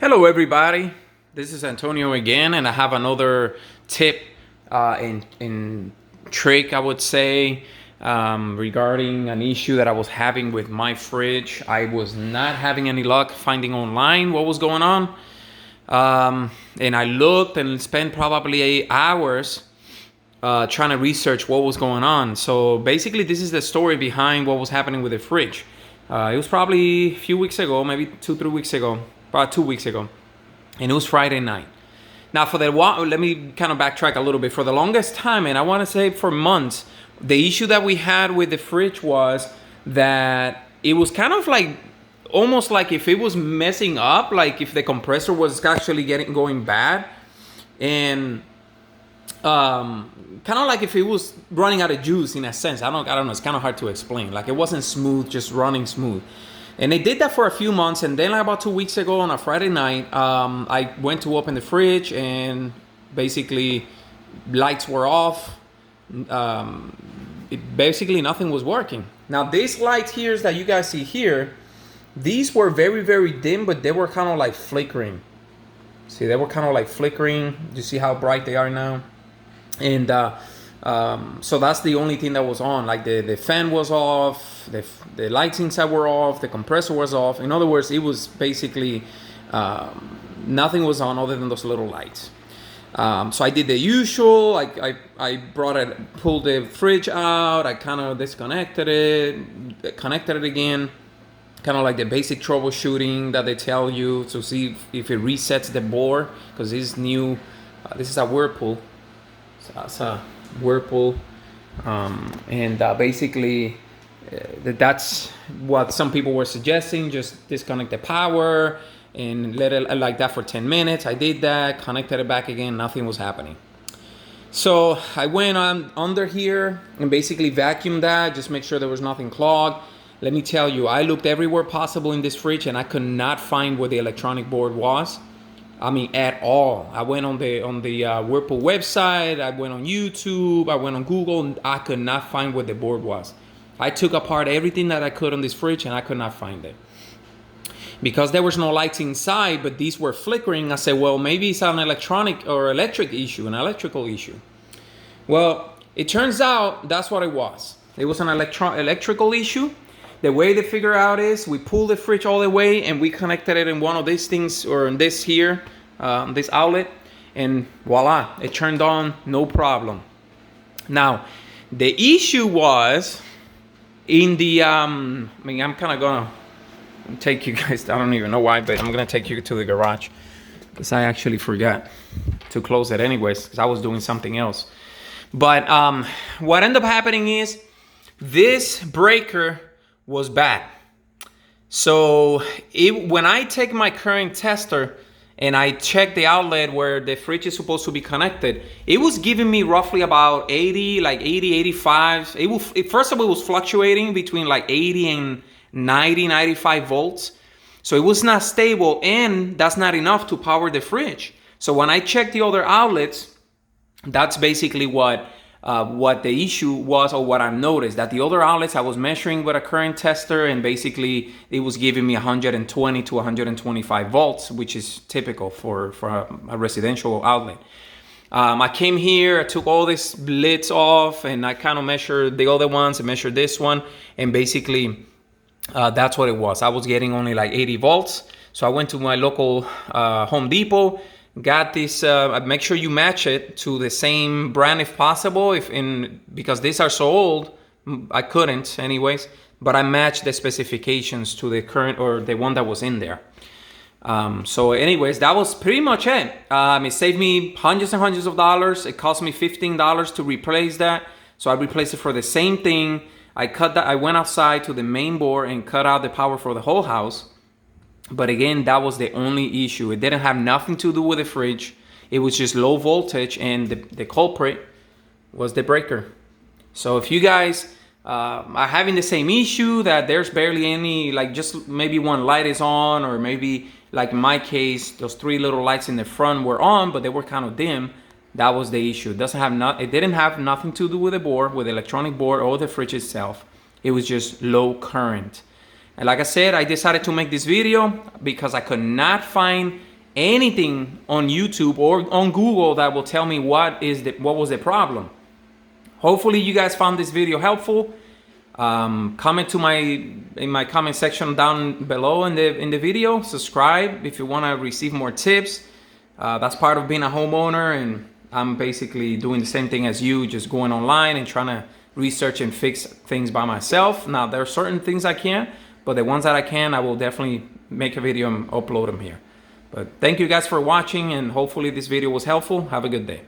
Hello everybody, this is Antonio again, and I have another tip and trick, I would say, regarding an issue that I was having with my fridge. I was not having any luck finding online what was going on, and I looked and spent probably 8 hours trying to research what was going on. So basically this is the story behind what was happening with the fridge. It was probably a few weeks ago, maybe 2 3 weeks ago, about 2 weeks ago, and it was Friday night. Now for the let me kind of backtrack a little bit. For the longest time, and I want to say for months, the issue that we had with the fridge was that it was kind of like almost like if it was messing up, like if the compressor was actually going bad, and kind of like if it was running out of juice in a sense. I don't know. It's kind of hard to explain. Like it wasn't smooth, just running smooth. And they did that for a few months, and then like about 2 weeks ago on a Friday night, I went to open the fridge, and basically lights were off. Basically nothing was working. Now these lights here that you guys see here, these were very, very dim, but they were kind of like flickering. See, they were kind of like flickering. You see how bright they are now? And so that's the only thing that was on. Like the fan was off, the lights inside were off, the compressor was off. In other words, it was basically nothing was on other than those little lights. So I did the usual. I pulled the fridge out. I kind of disconnected it, connected it again. Kind of like the basic troubleshooting that they tell you to see if it resets the board, because this is new. This is a Whirlpool. So that's a Whirlpool, and basically that's what some people were suggesting. Just disconnect the power and let it like that for 10 minutes. I did that, connected it back again, nothing was happening. So I went on under here and basically vacuumed that, just make sure there was nothing clogged. Let me tell you, I looked everywhere possible in this fridge and I could not find where the electronic board was. I mean, at all. I went on the Whirlpool website, I went on YouTube, I went on Google, and I could not find where the board was. I took apart everything that I could on this fridge and I could not find it. Because there was no lights inside, but these were flickering, I said, well, maybe it's an electrical issue. Well, it turns out that's what it was. It was an electrical issue. The way they figure out is we pull the fridge all the way and we connected it in one of these things, or in this here, this outlet, and voila, it turned on, no problem. Now, the issue was in the, I'm kind of gonna take you guys, I don't even know why, but I'm gonna take you to the garage because I actually forgot to close it anyways because I was doing something else. But what ended up happening is this breaker was bad. So when I take my current tester and I check the outlet where the fridge is supposed to be connected, it was giving me roughly about 80, 85. First of all, it was fluctuating between like 80 and 90, 95 volts. So it was not stable, and that's not enough to power the fridge. So when I checked the other outlets, that's basically what the issue was, or what I noticed, that the other outlets I was measuring with a current tester, and basically it was giving me 120 to 125 volts, which is typical for a residential outlet. I came here, I took all these lids off, and I kind of measured the other ones, I measured this one, and basically that's what it was. I was getting only like 80 volts. So I went to my local Home Depot, got this, make sure you match it to the same brand if possible, because these are so old, I couldn't anyways, but I matched the specifications to the current, or the one that was in there. So anyways, that was pretty much it. It saved me hundreds and hundreds of dollars. It cost me $15 to replace that. So I replaced it for the same thing. I went outside to the main board and cut out the power for the whole house. But again, that was the only issue. It didn't have nothing to do with the fridge. It was just low voltage, and the culprit was the breaker. So if you guys are having the same issue, that there's barely any, like just maybe one light is on, or maybe like in my case, those 3 little lights in the front were on, but they were kind of dim, that was the issue. It didn't have nothing to do with the board, with the electronic board or the fridge itself. It was just low current. And like I said, I decided to make this video because I could not find anything on YouTube or on Google that will tell me what was the problem. Hopefully you guys found this video helpful. Comment in my comment section down below in the video. Subscribe if you want to receive more tips. That's part of being a homeowner, and I'm basically doing the same thing as you, just going online and trying to research and fix things by myself. Now, there are certain things I can't, but the ones that I can, I will definitely make a video and upload them here. But thank you guys for watching, and hopefully this video was helpful. Have a good day.